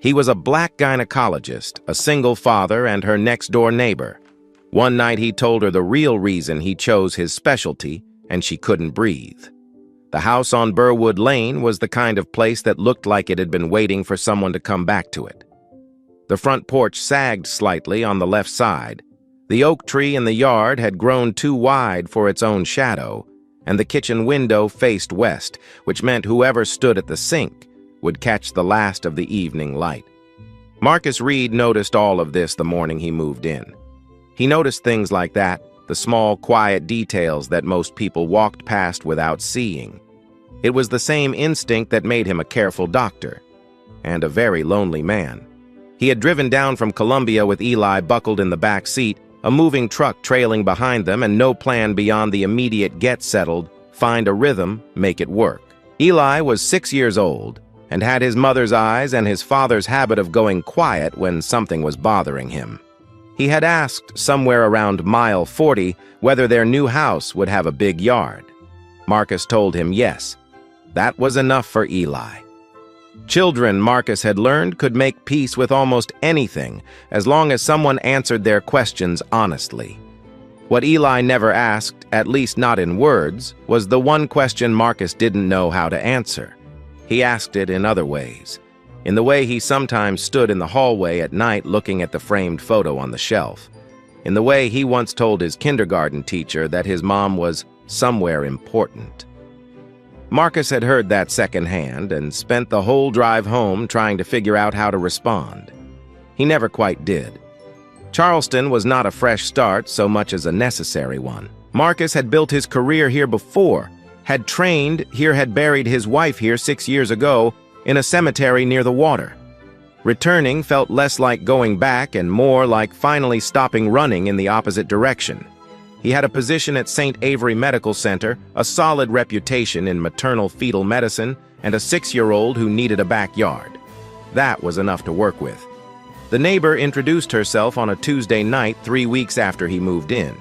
He was a black gynecologist, a single father, and her next-door neighbor. One night he told her the real reason he chose his specialty, and she couldn't breathe. The house on Burwood Lane was the kind of place that looked like it had been waiting for someone to come back to it. The front porch sagged slightly on the left side. The oak tree in the yard had grown too wide for its own shadow, and the kitchen window faced west, which meant whoever stood at the sink would catch the last of the evening light. Marcus Reed noticed all of this the morning he moved in. He noticed things like that, the small, quiet details that most people walked past without seeing. It was the same instinct that made him a careful doctor, and a very lonely man. He had driven down from Columbia with Eli buckled in the back seat, a moving truck trailing behind them, and no plan beyond the immediate get settled, find a rhythm, make it work. Eli was 6 years old, and had his mother's eyes and his father's habit of going quiet when something was bothering him. He had asked somewhere around mile 40 whether their new house would have a big yard. Marcus told him yes. That was enough for Eli. Children, Marcus had learned, could make peace with almost anything as long as someone answered their questions honestly. What Eli never asked, at least not in words, was the one question Marcus didn't know how to answer. He asked it in other ways. In the way he sometimes stood in the hallway at night looking at the framed photo on the shelf. In the way he once told his kindergarten teacher that his mom was somewhere important. Marcus had heard that secondhand and spent the whole drive home trying to figure out how to respond. He never quite did. Charleston was not a fresh start so much as a necessary one. Marcus had built his career here before, had trained here, had buried his wife here 6 years ago in a cemetery near the water. Returning felt less like going back and more like finally stopping running in the opposite direction. He had a position at St. Avery Medical Center, a solid reputation in maternal fetal medicine, and a 6-year-old who needed a backyard. That was enough to work with. The neighbor introduced herself on a Tuesday night 3 weeks after he moved in.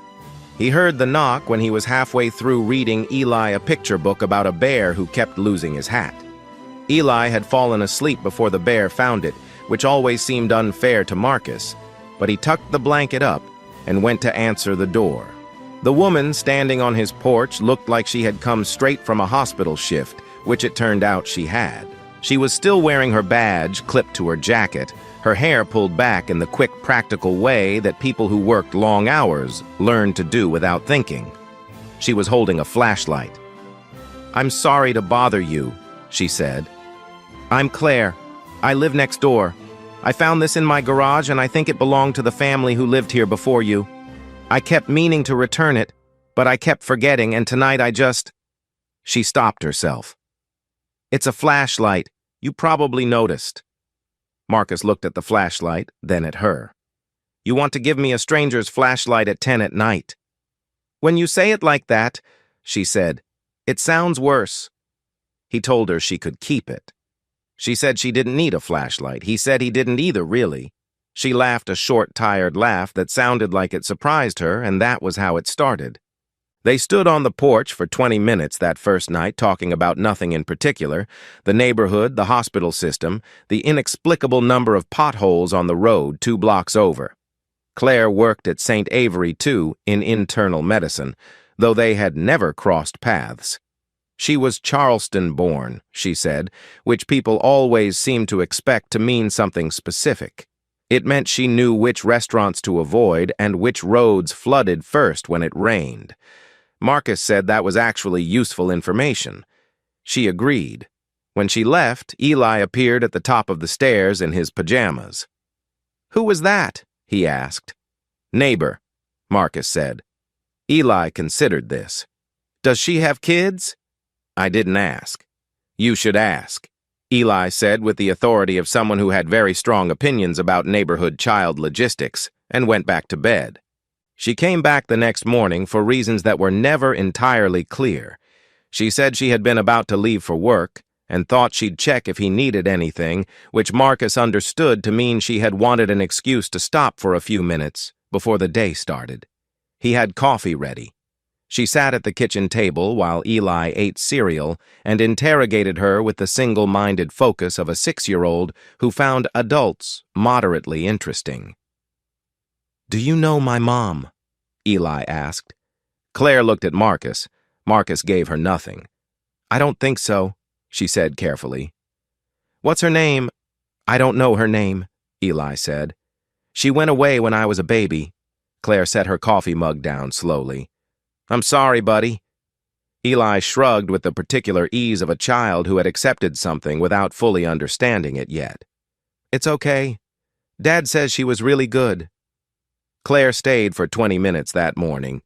He heard the knock when he was halfway through reading Eli a picture book about a bear who kept losing his hat. Eli had fallen asleep before the bear found it, which always seemed unfair to Marcus, but he tucked the blanket up and went to answer the door. The woman standing on his porch looked like she had come straight from a hospital shift, which it turned out she had. She was still wearing her badge clipped to her jacket, her hair pulled back in the quick, practical way that people who worked long hours learned to do without thinking. She was holding a flashlight. "I'm sorry to bother you," she said. "I'm Claire. I live next door. I found this in my garage and I think it belonged to the family who lived here before you. I kept meaning to return it, but I kept forgetting, and tonight I just—" She stopped herself. "It's a flashlight. You probably noticed." Marcus looked at the flashlight, then at her. "You want to give me a stranger's flashlight at 10 at night?" "When you say it like that," she said, "it sounds worse." He told her she could keep it. She said she didn't need a flashlight. He said he didn't either, really. She laughed a short, tired laugh that sounded like it surprised her, and that was how it started. They stood on the porch for 20 minutes that first night talking about nothing in particular, the neighborhood, the hospital system, the inexplicable number of potholes on the road 2 blocks over. Claire worked at St. Avery, too, in internal medicine, though they had never crossed paths. She was Charleston-born, she said, which people always seemed to expect to mean something specific. It meant she knew which restaurants to avoid and which roads flooded first when it rained. Marcus said that was actually useful information. She agreed. When she left, Eli appeared at the top of the stairs in his pajamas. "Who was that?" he asked. "Neighbor," Marcus said. Eli considered this. "Does she have kids?" "I didn't ask." "You should ask," Eli said with the authority of someone who had very strong opinions about neighborhood child logistics, and went back to bed. She came back the next morning for reasons that were never entirely clear. She said she had been about to leave for work and thought she'd check if he needed anything, which Marcus understood to mean she had wanted an excuse to stop for a few minutes before the day started. He had coffee ready. She sat at the kitchen table while Eli ate cereal and interrogated her with the single-minded focus of a 6-year-old who found adults moderately interesting. "Do you know my mom?" Eli asked. Claire looked at Marcus. Marcus gave her nothing. "I don't think so," she said carefully. "What's her name?" "I don't know her name," Eli said. "She went away when I was a baby." Claire set her coffee mug down slowly. "I'm sorry, buddy." Eli shrugged with the particular ease of a child who had accepted something without fully understanding it yet. "It's okay. Dad says she was really good." Claire stayed for 20 minutes that morning.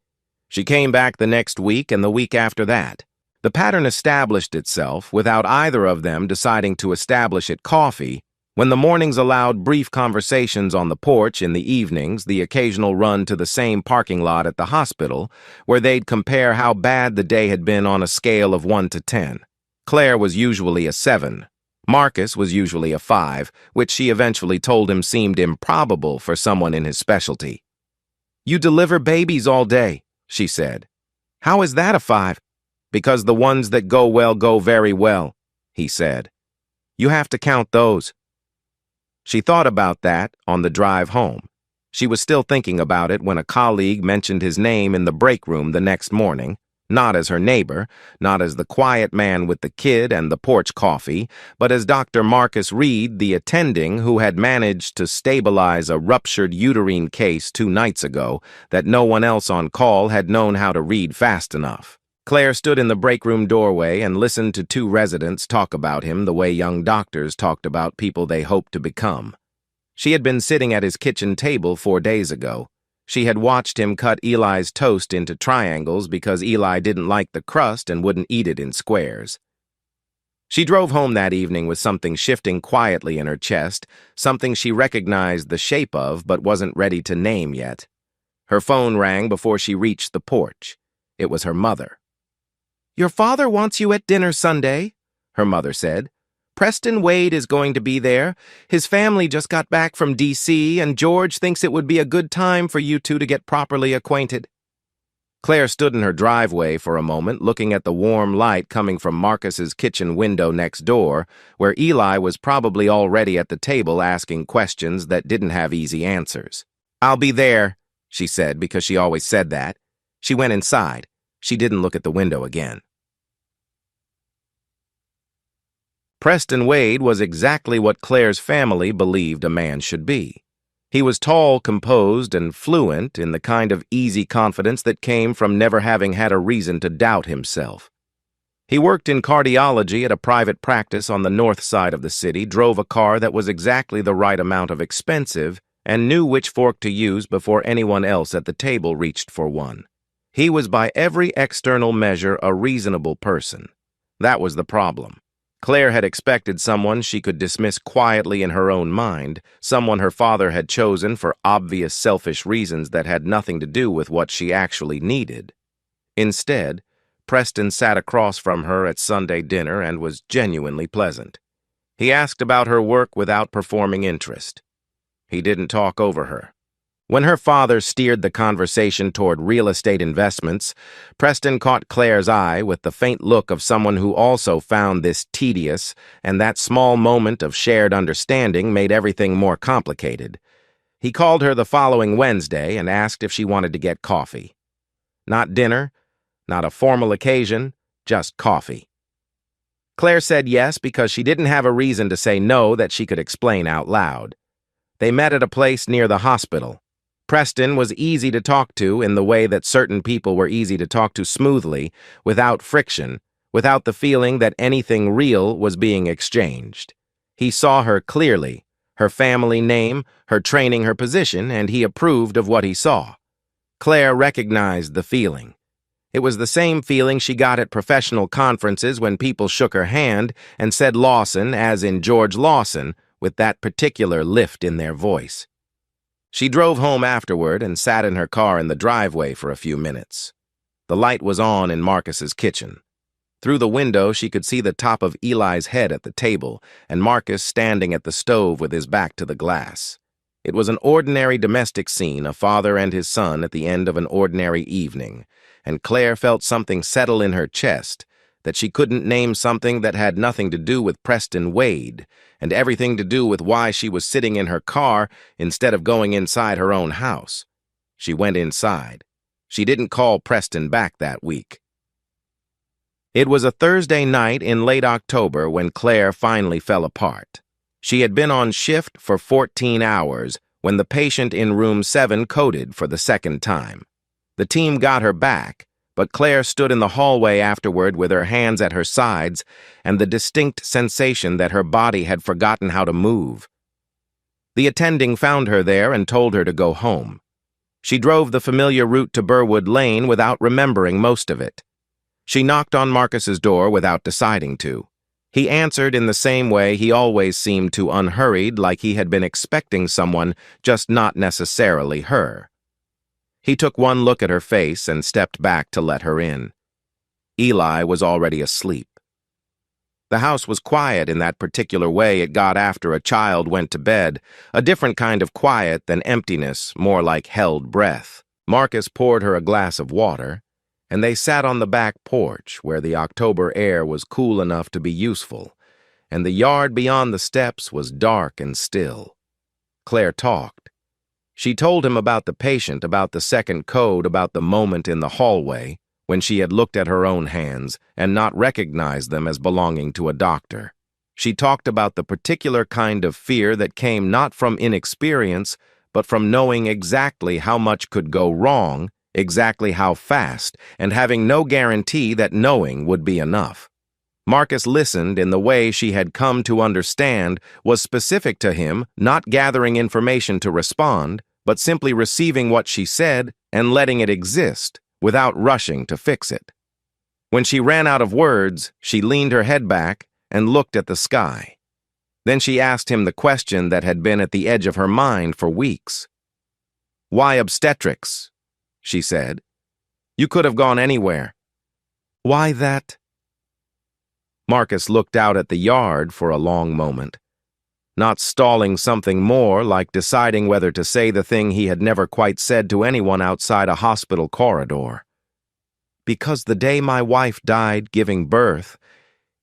She came back the next week and the week after that. The pattern established itself without either of them deciding to establish it coffee. When the mornings allowed brief conversations on the porch, in the evenings, the occasional run to the same parking lot at the hospital, where they'd compare how bad the day had been on a scale of 1 to 10. Claire was usually a 7. Marcus was usually a 5, which she eventually told him seemed improbable for someone in his specialty. "You deliver babies all day," she said. "How is that a 5? "Because the ones that go very well," he said. "You have to count those." She thought about that on the drive home. She was still thinking about it when a colleague mentioned his name in the break room the next morning, not as her neighbor, not as the quiet man with the kid and the porch coffee, but as Dr. Marcus Reed, the attending who had managed to stabilize a ruptured uterine case 2 nights ago that no one else on call had known how to read fast enough. Claire stood in the break room doorway and listened to 2 residents talk about him the way young doctors talked about people they hoped to become. She had been sitting at his kitchen table 4 days ago. She had watched him cut Eli's toast into triangles because Eli didn't like the crust and wouldn't eat it in squares. She drove home that evening with something shifting quietly in her chest, something she recognized the shape of but wasn't ready to name yet. Her phone rang before she reached the porch. It was her mother. "Your father wants you at dinner Sunday," her mother said. "Preston Wade is going to be there. His family just got back from D.C., and George thinks it would be a good time for you two to get properly acquainted." Claire stood in her driveway for a moment, looking at the warm light coming from Marcus's kitchen window next door, where Eli was probably already at the table asking questions that didn't have easy answers. "I'll be there," she said, because she always said that. She went inside. She didn't look at the window again. Preston Wade was exactly what Claire's family believed a man should be. He was tall, composed, and fluent in the kind of easy confidence that came from never having had a reason to doubt himself. He worked in cardiology at a private practice on the north side of the city, drove a car that was exactly the right amount of expensive, and knew which fork to use before anyone else at the table reached for one. He was by every external measure a reasonable person. That was the problem. Claire had expected someone she could dismiss quietly in her own mind, someone her father had chosen for obvious selfish reasons that had nothing to do with what she actually needed. Instead, Preston sat across from her at Sunday dinner and was genuinely pleasant. He asked about her work without performing interest. He didn't talk over her. When her father steered the conversation toward real estate investments, Preston caught Claire's eye with the faint look of someone who also found this tedious, and that small moment of shared understanding made everything more complicated. He called her the following Wednesday and asked if she wanted to get coffee. Not dinner, not a formal occasion, just coffee. Claire said yes because she didn't have a reason to say no that she could explain out loud. They met at a place near the hospital. Preston was easy to talk to in the way that certain people were easy to talk to smoothly, without friction, without the feeling that anything real was being exchanged. He saw her clearly, her family name, her training, her position, and he approved of what he saw. Claire recognized the feeling. It was the same feeling she got at professional conferences when people shook her hand and said Lawson, as in George Lawson, with that particular lift in their voice. She drove home afterward and sat in her car in the driveway for a few minutes. The light was on in Marcus's kitchen. Through the window, she could see the top of Eli's head at the table and Marcus standing at the stove with his back to the glass. It was an ordinary domestic scene, a father and his son at the end of an ordinary evening, and Claire felt something settle in her chest, that she couldn't name something that had nothing to do with Preston Wade, and everything to do with why she was sitting in her car instead of going inside her own house. She went inside. She didn't call Preston back that week. It was a Thursday night in late October when Claire finally fell apart. She had been on shift for 14 hours when the patient in room 7 coded for the second time. The team got her back, but Claire stood in the hallway afterward with her hands at her sides and the distinct sensation that her body had forgotten how to move. The attending found her there and told her to go home. She drove the familiar route to Burwood Lane without remembering most of it. She knocked on Marcus's door without deciding to. He answered in the same way he always seemed to, unhurried, like he had been expecting someone, just not necessarily her. He took one look at her face and stepped back to let her in. Eli was already asleep. The house was quiet in that particular way it got after a child went to bed, a different kind of quiet than emptiness, more like held breath. Marcus poured her a glass of water, and they sat on the back porch where the October air was cool enough to be useful, and the yard beyond the steps was dark and still. Claire talked. She told him about the patient, about the second code, about the moment in the hallway when she had looked at her own hands and not recognized them as belonging to a doctor. She talked about the particular kind of fear that came not from inexperience, but from knowing exactly how much could go wrong, exactly how fast, and having no guarantee that knowing would be enough. Marcus listened in the way she had come to understand was specific to him, not gathering information to respond, but simply receiving what she said and letting it exist without rushing to fix it. When she ran out of words, she leaned her head back and looked at the sky. Then she asked him the question that had been at the edge of her mind for weeks. "Why obstetrics?" she said. "You could have gone anywhere." "Why that?" Marcus looked out at the yard for a long moment, not stalling something more, like deciding whether to say the thing he had never quite said to anyone outside a hospital corridor. "Because the day my wife died giving birth,"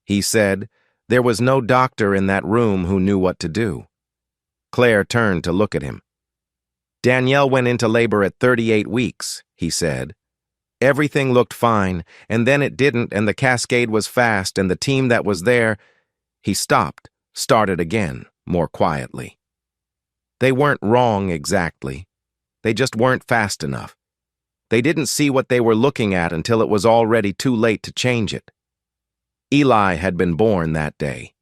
he said, "there was no doctor in that room who knew what to do." Claire turned to look at him. "Danielle went into labor at 38 weeks, he said. Everything looked fine, and then it didn't, and the cascade was fast, and the team that was there—" He stopped, started again, more quietly. "They weren't wrong exactly. They just weren't fast enough. They didn't see what they were looking at until it was already too late to change it." Eli had been born that day.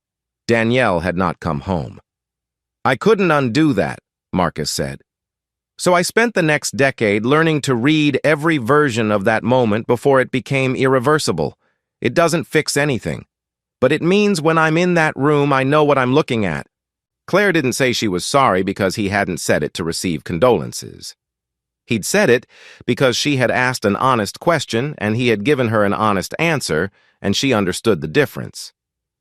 Danielle had not come home. "I couldn't undo that," Marcus said. "So I spent the next decade learning to read every version of that moment before it became irreversible. It doesn't fix anything. But it means when I'm in that room, I know what I'm looking at." Claire didn't say she was sorry because he hadn't said it to receive condolences. He'd said it because she had asked an honest question and he had given her an honest answer, and she understood the difference.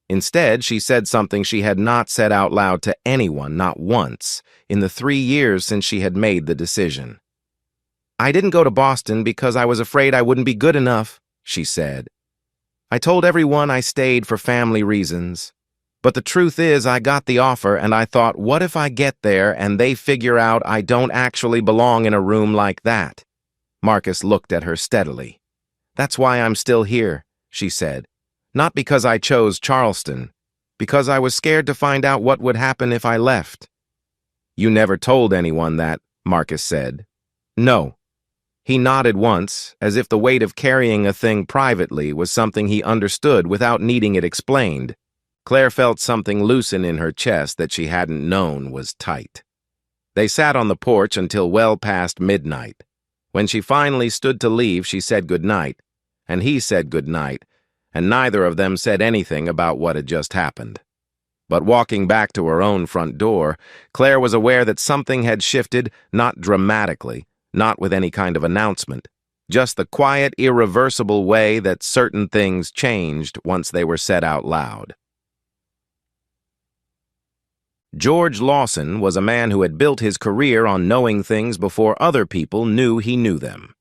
Instead, she said something she had not said out loud to anyone, not once, in the 3 years since she had made the decision. "I didn't go to Boston because I was afraid I wouldn't be good enough," she said. "I told everyone I stayed for family reasons. But the truth is I got the offer and I thought, what if I get there and they figure out I don't actually belong in a room like that?" Marcus looked at her steadily. "That's why I'm still here," she said. "Not because I chose Charleston, because I was scared to find out what would happen if I left." "You never told anyone that," Marcus said. "No." He nodded once, as if the weight of carrying a thing privately was something he understood without needing it explained. Claire felt something loosen in her chest that she hadn't known was tight. They sat on the porch until well past midnight. When she finally stood to leave, she said goodnight, and he said goodnight, and neither of them said anything about what had just happened. But walking back to her own front door, Claire was aware that something had shifted, not dramatically, not with any kind of announcement, just the quiet, irreversible way that certain things changed once they were said out loud. George Lawson was a man who had built his career on knowing things before other people knew he knew them.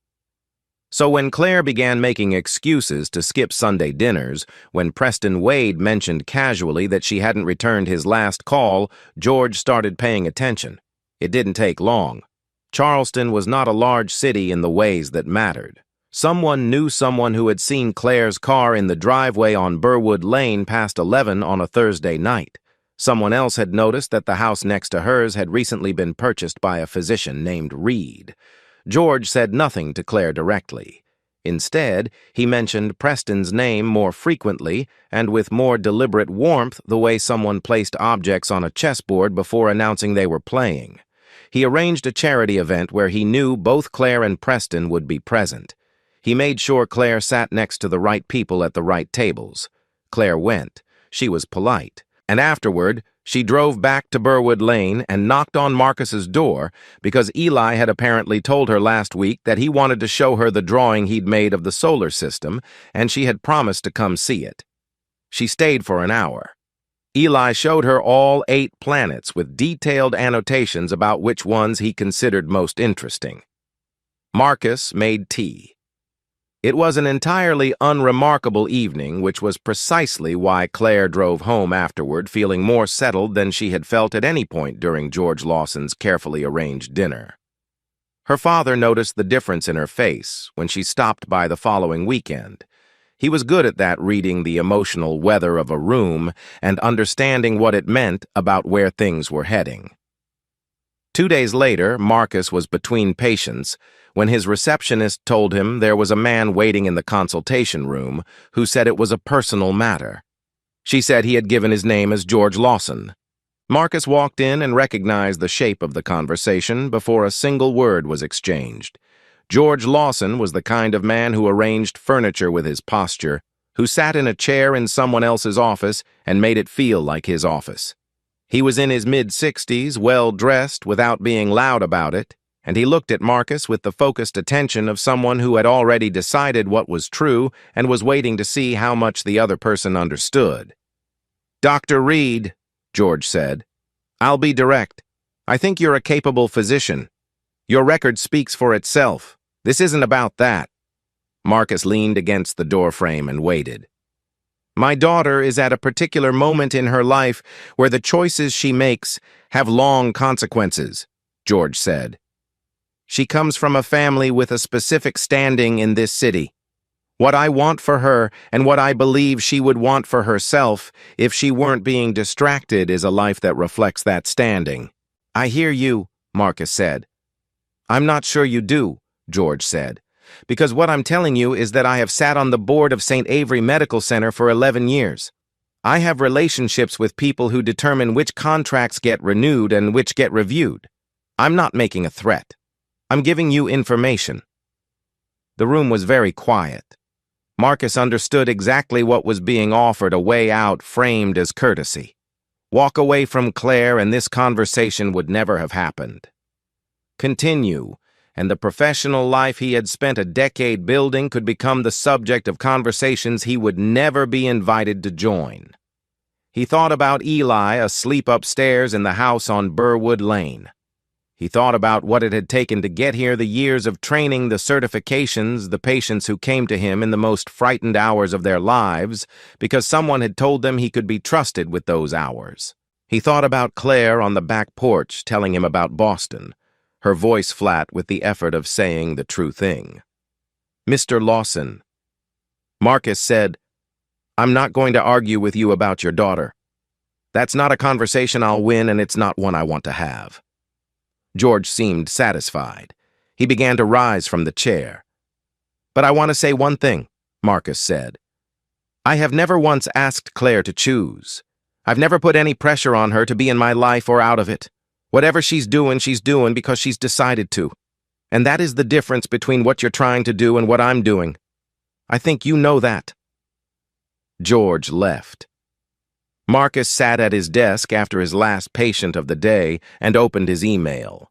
So when Claire began making excuses to skip Sunday dinners, when Preston Wade mentioned casually that she hadn't returned his last call, George started paying attention. It didn't take long. Charleston was not a large city in the ways that mattered. Someone knew someone who had seen Claire's car in the driveway on Burwood Lane past 11 on a Thursday night. Someone else had noticed that the house next to hers had recently been purchased by a physician named Reed. George said nothing to Claire directly. Instead, he mentioned Preston's name more frequently and with more deliberate warmth, the way someone placed objects on a chessboard before announcing they were playing. He arranged a charity event where he knew both Claire and Preston would be present. He made sure Claire sat next to the right people at the right tables. Claire went. She was polite. And afterward, she drove back to Burwood Lane and knocked on Marcus's door because Eli had apparently told her last week that he wanted to show her the drawing he'd made of the solar system, and she had promised to come see it. She stayed for an hour. Eli showed her all 8 planets with detailed annotations about which ones he considered most interesting. Marcus made tea. It was an entirely unremarkable evening, which was precisely why Claire drove home afterward feeling more settled than she had felt at any point during George Lawson's carefully arranged dinner. Her father noticed the difference in her face when she stopped by the following weekend. He was good at that, reading the emotional weather of a room and understanding what it meant about where things were heading. 2 days later, Marcus was between patients when his receptionist told him there was a man waiting in the consultation room who said it was a personal matter. She said he had given his name as George Lawson. Marcus walked in and recognized the shape of the conversation before a single word was exchanged. George Lawson was the kind of man who arranged furniture with his posture, who sat in a chair in someone else's office and made it feel like his office. He was in his mid-60s, well-dressed without being loud about it, and he looked at Marcus with the focused attention of someone who had already decided what was true and was waiting to see how much the other person understood. "Dr. Reed," George said, "I'll be direct. I think you're a capable physician. Your record speaks for itself. This isn't about that." Marcus leaned against the doorframe and waited. "My daughter is at a particular moment in her life where the choices she makes have long consequences," George said. "She comes from a family with a specific standing in this city. What I want for her and what I believe she would want for herself if she weren't being distracted is a life that reflects that standing." "I hear you," Marcus said. "I'm not sure you do," George said, "because what I'm telling you is that I have sat on the board of St. Avery Medical Center for 11 years. I have relationships with people who determine which contracts get renewed and which get reviewed. I'm not making a threat. I'm giving you information." The room was very quiet. Marcus understood exactly what was being offered, a way out framed as courtesy. Walk away from Claire and this conversation would never have happened. Continue, and the professional life he had spent a decade building could become the subject of conversations he would never be invited to join. He thought about Eli asleep upstairs in the house on Burwood Lane. He thought about what it had taken to get here, the years of training, the certifications, the patients who came to him in the most frightened hours of their lives because someone had told them he could be trusted with those hours. He thought about Claire on the back porch telling him about Boston, her voice flat with the effort of saying the true thing. "Mr. Lawson," Marcus said, "I'm not going to argue with you about your daughter. That's not a conversation I'll win, and it's not one I want to have." George seemed satisfied. He began to rise from the chair. "But I want to say one thing," Marcus said. "I have never once asked Claire to choose. I've never put any pressure on her to be in my life or out of it. Whatever she's doing because she's decided to. And that is the difference between what you're trying to do and what I'm doing. I think you know that." George left. Marcus sat at his desk after his last patient of the day and opened his email.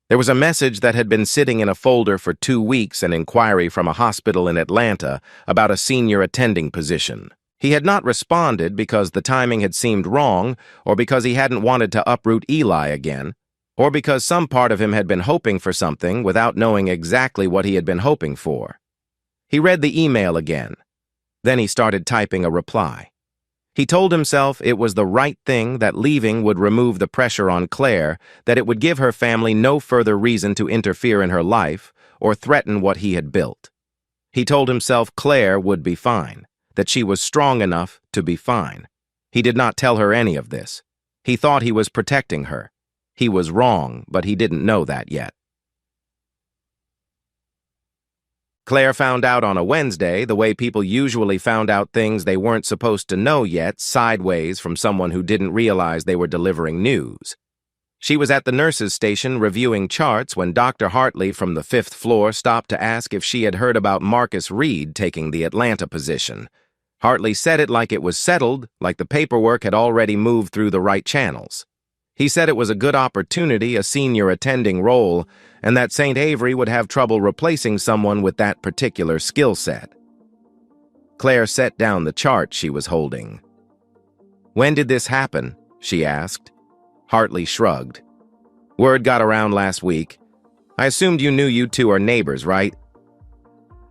There was a message that had been sitting in a folder for 2 weeks, an inquiry from a hospital in Atlanta about a senior attending position. He had not responded because the timing had seemed wrong, or because he hadn't wanted to uproot Eli again, or because some part of him had been hoping for something without knowing exactly what he had been hoping for. He read the email again. Then he started typing a reply. He told himself it was the right thing, that leaving would remove the pressure on Claire, that it would give her family no further reason to interfere in her life or threaten what he had built. He told himself Claire would be fine, that she was strong enough to be fine. He did not tell her any of this. He thought he was protecting her. He was wrong, but he didn't know that yet. Claire found out on a Wednesday the way people usually found out things they weren't supposed to know yet, sideways from someone who didn't realize they were delivering news. She was at the nurse's station reviewing charts when Dr. Hartley from the 5th floor stopped to ask if she had heard about Marcus Reed taking the Atlanta position. Hartley said it like it was settled, like the paperwork had already moved through the right channels. He said it was a good opportunity, a senior attending role, and that St. Avery would have trouble replacing someone with that particular skill set. Claire set down the chart she was holding. "When did this happen?" she asked. Hartley shrugged. "Word got around last week. I assumed you knew you two are neighbors, right?"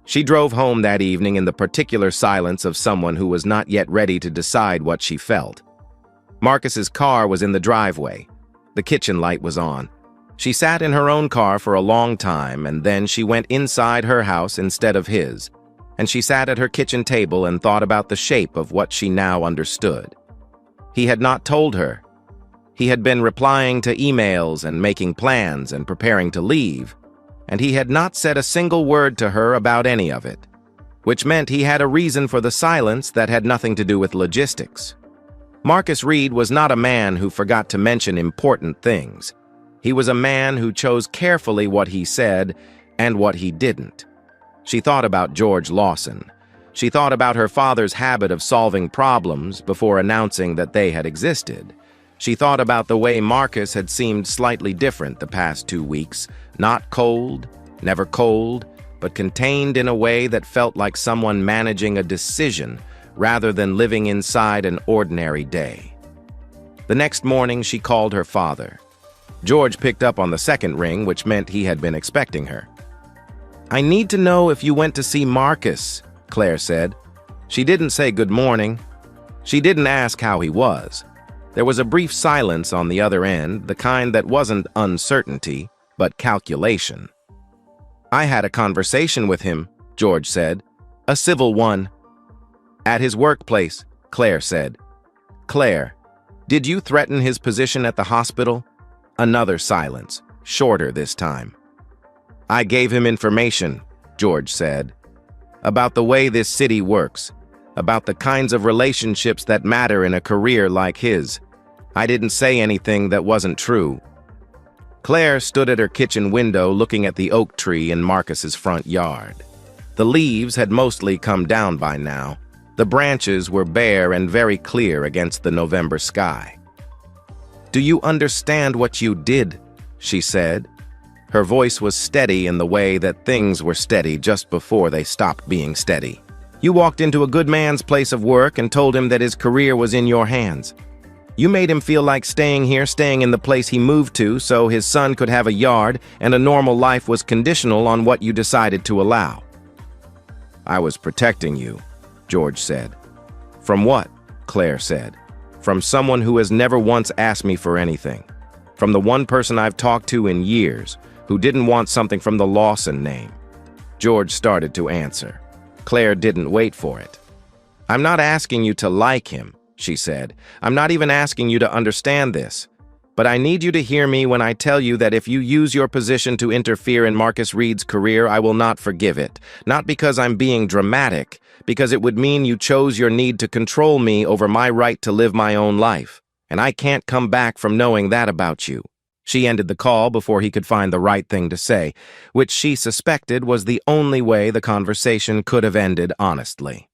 She drove home that evening in the particular silence of someone who was not yet ready to decide what she felt. Marcus's car was in the driveway. The kitchen light was on. She sat in her own car for a long time, and then she went inside her house instead of his, and she sat at her kitchen table and thought about the shape of what she now understood. He had not told her. He had been replying to emails and making plans and preparing to leave, and he had not said a single word to her about any of it, which meant he had a reason for the silence that had nothing to do with logistics. Marcus Reed was not a man who forgot to mention important things. He was a man who chose carefully what he said and what he didn't. She thought about George Lawson. She thought about her father's habit of solving problems before announcing that they had existed. She thought about the way Marcus had seemed slightly different the past 2 weeks, not cold, never cold, but contained in a way that felt like someone managing a decision rather than living inside an ordinary day. The next morning, she called her father. George picked up on the second ring, which meant he had been expecting her. "I need to know if you went to see Marcus," Claire said. She didn't say good morning. She didn't ask how he was. There was a brief silence on the other end, the kind that wasn't uncertainty, but calculation. "I had a conversation with him," George said. "A civil one." "At his workplace," Claire said. "Claire, did you threaten his position at the hospital?" Another silence, shorter this time. "I gave him information," George said, "about the way this city works, about the kinds of relationships that matter in a career like his. I didn't say anything that wasn't true." Claire stood at her kitchen window looking at the oak tree in Marcus's front yard. The leaves had mostly come down by now. The branches were bare and very clear against the November sky. "Do you understand what you did?" she said. Her voice was steady in the way that things were steady just before they stopped being steady. "You walked into a good man's place of work and told him that his career was in your hands. You made him feel like staying here, staying in the place he moved to so his son could have a yard and a normal life was conditional on what you decided to allow." "I was protecting you," George said. "From what?" Claire said. "From someone who has never once asked me for anything. From the one person I've talked to in years who didn't want something from the Lawson name." George started to answer. Claire didn't wait for it. "I'm not asking you to like him," she said. "I'm not even asking you to understand this. But I need you to hear me when I tell you that if you use your position to interfere in Marcus Reed's career, I will not forgive it. Not because I'm being dramatic, because it would mean you chose your need to control me over my right to live my own life. And I can't come back from knowing that about you." She ended the call before he could find the right thing to say, which she suspected was the only way the conversation could have ended honestly.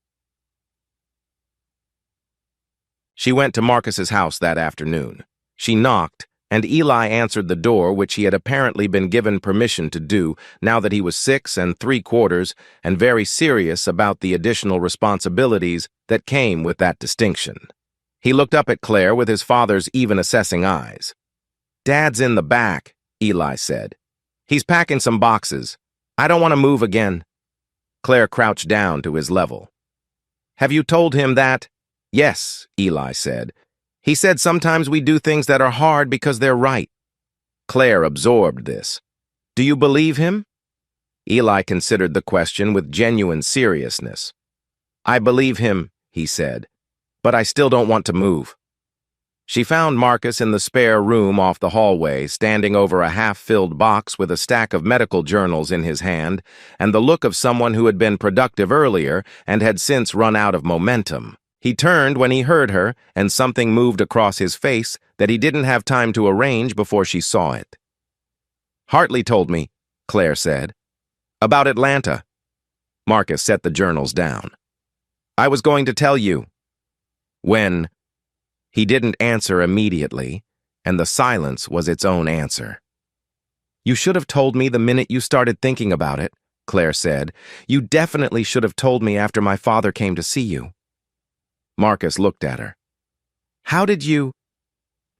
She went to Marcus's house that afternoon. She knocked, and Eli answered the door, which he had apparently been given permission to do now that he was 6 3/4 and very serious about the additional responsibilities that came with that distinction. He looked up at Claire with his father's even assessing eyes. "Dad's in the back," Eli said. "He's packing some boxes. I don't want to move again." Claire crouched down to his level. Have you told him that? Yes, Eli said. He said sometimes we do things that are hard because they're right. Claire absorbed this. Do you believe him? Eli considered the question with genuine seriousness. I believe him, he said, but I still don't want to move. She found Marcus in the spare room off the hallway, standing over a half-filled box with a stack of medical journals in his hand and the look of someone who had been productive earlier and had since run out of momentum. He turned when he heard her, and something moved across his face that he didn't have time to arrange before she saw it. Hartley told me, Claire said. About Atlanta. Marcus set the journals down. I was going to tell you. When? He didn't answer immediately, and the silence was its own answer. You should have told me the minute you started thinking about it, Claire said. You definitely should have told me after my father came to see you. Marcus looked at her. How did you?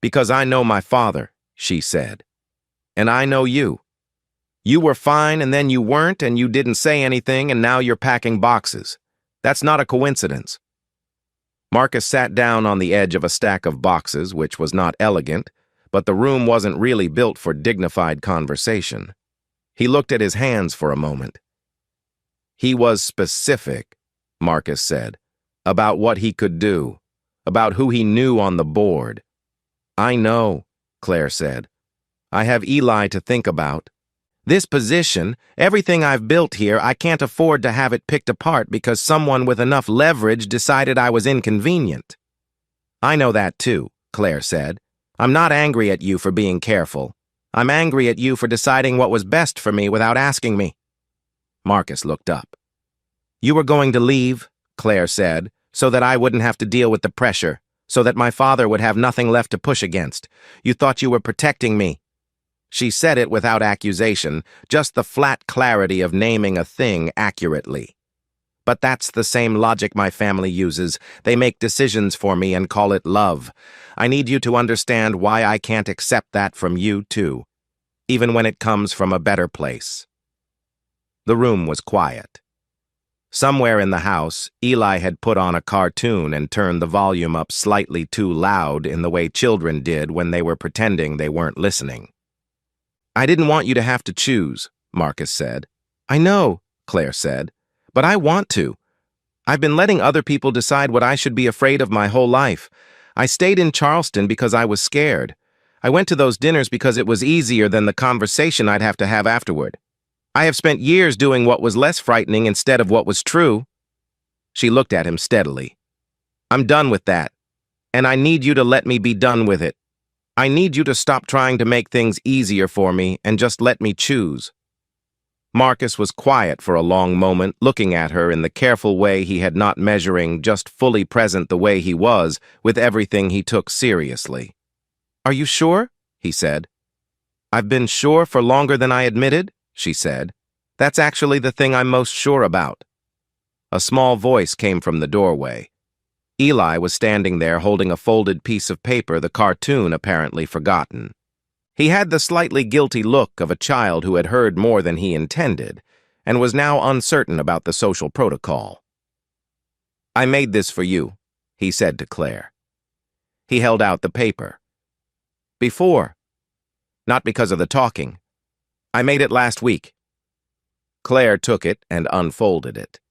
Because I know my father, she said. And I know you. You were fine and then you weren't and you didn't say anything and now you're packing boxes. That's not a coincidence. Marcus sat down on the edge of a stack of boxes, which was not elegant, but the room wasn't really built for dignified conversation. He looked at his hands for a moment. He was specific, Marcus said, about what he could do, about who he knew on the board. I know, Claire said. I have Eli to think about. This position, everything I've built here, I can't afford to have it picked apart because someone with enough leverage decided I was inconvenient. I know that too, Claire said. I'm not angry at you for being careful. I'm angry at you for deciding what was best for me without asking me. Marcus looked up. You were going to leave, Claire said, so that I wouldn't have to deal with the pressure, so that my father would have nothing left to push against. You thought you were protecting me. She said it without accusation, just the flat clarity of naming a thing accurately. But that's the same logic my family uses. They make decisions for me and call it love. I need you to understand why I can't accept that from you, too, even when it comes from a better place. The room was quiet. Somewhere in the house, Eli had put on a cartoon and turned the volume up slightly too loud in the way children did when they were pretending they weren't listening. I didn't want you to have to choose, Marcus said. I know, Claire said, but I want to. I've been letting other people decide what I should be afraid of my whole life. I stayed in Charleston because I was scared. I went to those dinners because it was easier than the conversation I'd have to have afterward. I have spent years doing what was less frightening instead of what was true. She looked at him steadily. I'm done with that, and I need you to let me be done with it. I need you to stop trying to make things easier for me and just let me choose. Marcus was quiet for a long moment, looking at her in the careful way he had not measuring, just fully present the way he was, with everything he took seriously. Are you sure? He said. I've been sure for longer than I admitted, she said. That's actually the thing I'm most sure about. A small voice came from the doorway. Eli was standing there holding a folded piece of paper, the cartoon apparently forgotten. He had the slightly guilty look of a child who had heard more than he intended, and was now uncertain about the social protocol. I made this for you, he said to Claire. He held out the paper. Before. Not because of the talking. I made it last week. Claire took it and unfolded it.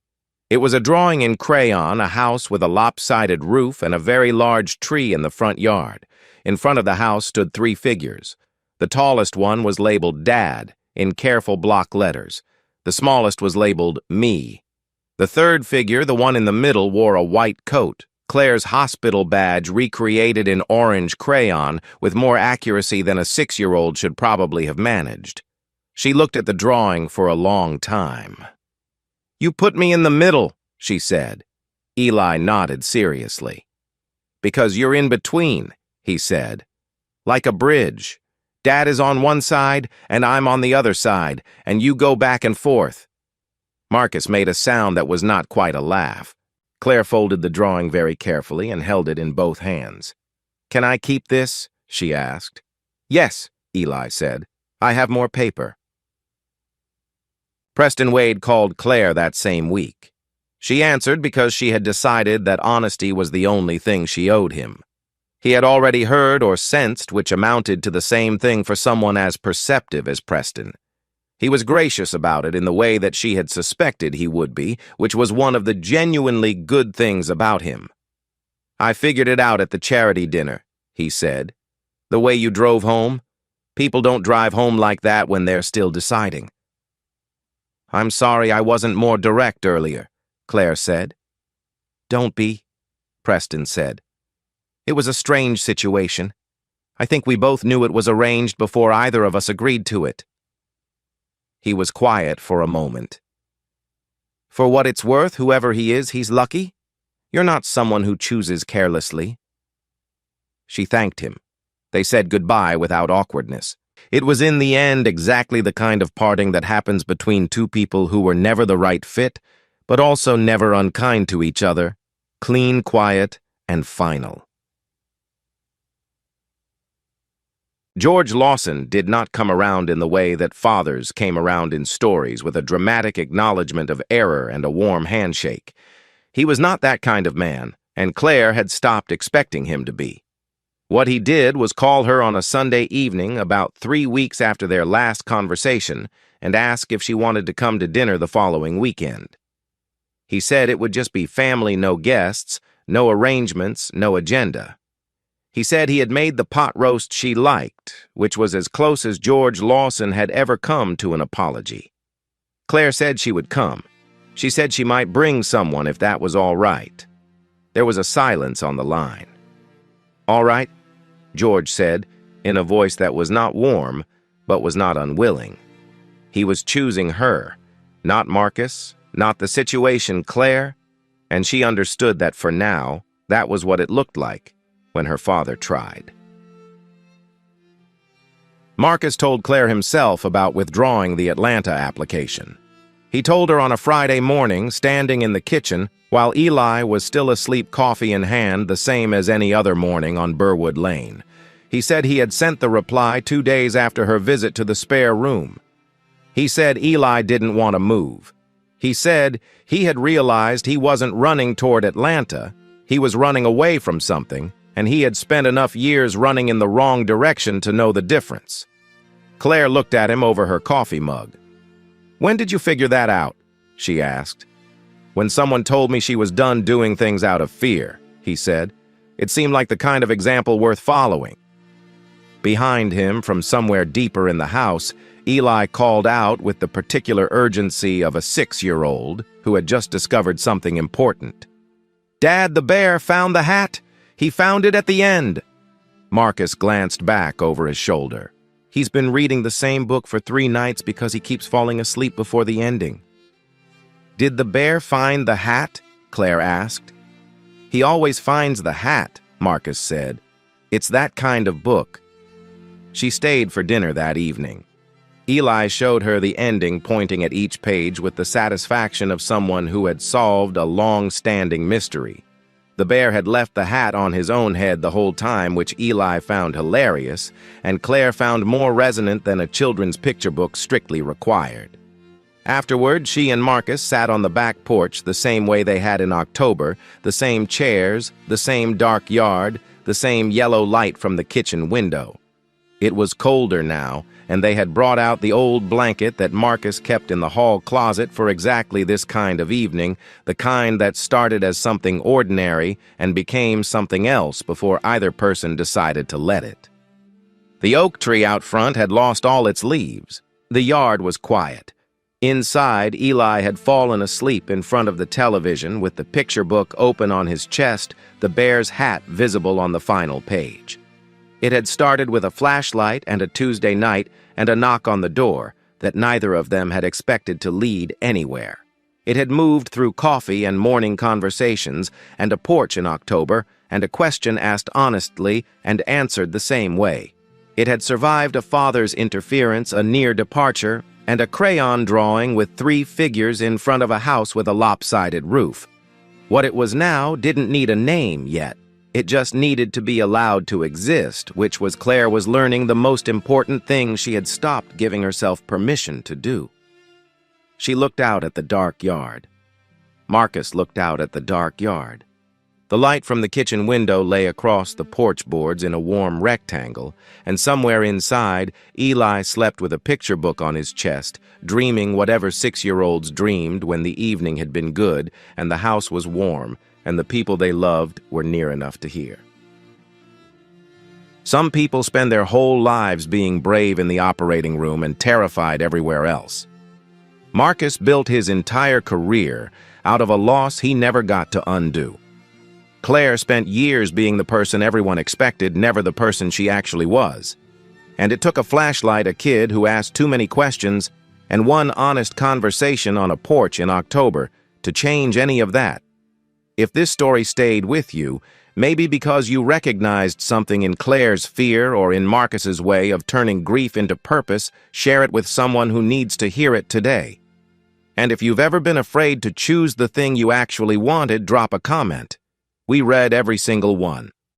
It was a drawing in crayon, a house with a lopsided roof and a very large tree in the front yard. In front of the house stood 3 figures. The tallest one was labeled Dad, in careful block letters. The smallest was labeled Me. The third figure, the one in the middle, wore a white coat, Claire's hospital badge recreated in orange crayon with more accuracy than a 6-year-old should probably have managed. She looked at the drawing for a long time. You put me in the middle, she said. Eli nodded seriously. Because you're in between, he said. Like a bridge. Dad is on one side, and I'm on the other side, and you go back and forth. Marcus made a sound that was not quite a laugh. Claire folded the drawing very carefully and held it in both hands. Can I keep this? She asked. Yes, Eli said. I have more paper. Preston Wade called Claire that same week. She answered because she had decided that honesty was the only thing she owed him. He had already heard or sensed which amounted to the same thing for someone as perceptive as Preston. He was gracious about it in the way that she had suspected he would be, which was one of the genuinely good things about him. "I figured it out at the charity dinner," he said. "The way you drove home. People don't drive home like that when they're still deciding." "I'm sorry I wasn't more direct earlier," Claire said. "Don't be," Preston said. "It was a strange situation. I think we both knew it was arranged before either of us agreed to it." He was quiet for a moment. "For what it's worth, whoever he is, he's lucky. You're not someone who chooses carelessly." She thanked him. They said goodbye without awkwardness. It was in the end exactly the kind of parting that happens between two people who were never the right fit, but also never unkind to each other, clean, quiet, and final. George Lawson did not come around in the way that fathers came around in stories, with a dramatic acknowledgement of error and a warm handshake. He was not that kind of man, and Claire had stopped expecting him to be. What he did was call her on a Sunday evening about 3 weeks after their last conversation and ask if she wanted to come to dinner the following weekend. He said it would just be family, no guests, no arrangements, no agenda. He said he had made the pot roast she liked, which was as close as George Lawson had ever come to an apology. Claire said she would come. She said she might bring someone if that was all right. There was a silence on the line. "All right," George said, in a voice that was not warm, but was not unwilling. He was choosing her, not Marcus, not the situation, Claire, and she understood that for now, that was what it looked like when her father tried. Marcus told Claire himself about withdrawing the Atlanta application. He told her on a Friday morning, standing in the kitchen, while Eli was still asleep, coffee in hand, the same as any other morning on Burwood Lane. He said he had sent the reply 2 days after her visit to the spare room. He said Eli didn't want to move. He said he had realized he wasn't running toward Atlanta, he was running away from something, and he had spent enough years running in the wrong direction to know the difference. Claire looked at him over her coffee mug. "When did you figure that out?" she asked. "When someone told me she was done doing things out of fear," he said. "It seemed like the kind of example worth following." Behind him, from somewhere deeper in the house, Eli called out with the particular urgency of a 6-year-old who had just discovered something important. "Dad, the bear found the hat! He found it at the end!" Marcus glanced back over his shoulder. "He's been reading the same book for 3 nights because he keeps falling asleep before the ending." "Did the bear find the hat?" Claire asked. "He always finds the hat," Marcus said. "It's that kind of book." She stayed for dinner that evening. Eli showed her the ending, pointing at each page with the satisfaction of someone who had solved a long-standing mystery. The bear had left the hat on his own head the whole time, which Eli found hilarious, and Claire found more resonant than a children's picture book strictly required. Afterward, she and Marcus sat on the back porch the same way they had in October, the same chairs, the same dark yard, the same yellow light from the kitchen window. It was colder now, and they had brought out the old blanket that Marcus kept in the hall closet for exactly this kind of evening, the kind that started as something ordinary and became something else before either person decided to let it. The oak tree out front had lost all its leaves. The yard was quiet. Inside, Eli had fallen asleep in front of the television with the picture book open on his chest, the bear's hat visible on the final page. It had started with a flashlight and a Tuesday night and a knock on the door that neither of them had expected to lead anywhere. It had moved through coffee and morning conversations and a porch in October and a question asked honestly and answered the same way. It had survived a father's interference, a near departure, and a crayon drawing with 3 figures in front of a house with a lopsided roof. What it was now didn't need a name yet. It just needed to be allowed to exist, which was Claire was learning the most important thing she had stopped giving herself permission to do. She looked out at the dark yard. Marcus looked out at the dark yard. The light from the kitchen window lay across the porch boards in a warm rectangle, and somewhere inside, Eli slept with a picture book on his chest, dreaming whatever 6-year-olds dreamed when the evening had been good and the house was warm and the people they loved were near enough to hear. Some people spend their whole lives being brave in the operating room and terrified everywhere else. Marcus built his entire career out of a loss he never got to undo. Claire spent years being the person everyone expected, never the person she actually was. And it took a flashlight, a kid who asked too many questions, and one honest conversation on a porch in October to change any of that. If this story stayed with you, maybe because you recognized something in Claire's fear or in Marcus's way of turning grief into purpose, share it with someone who needs to hear it today. And if you've ever been afraid to choose the thing you actually wanted, drop a comment. We read every single one.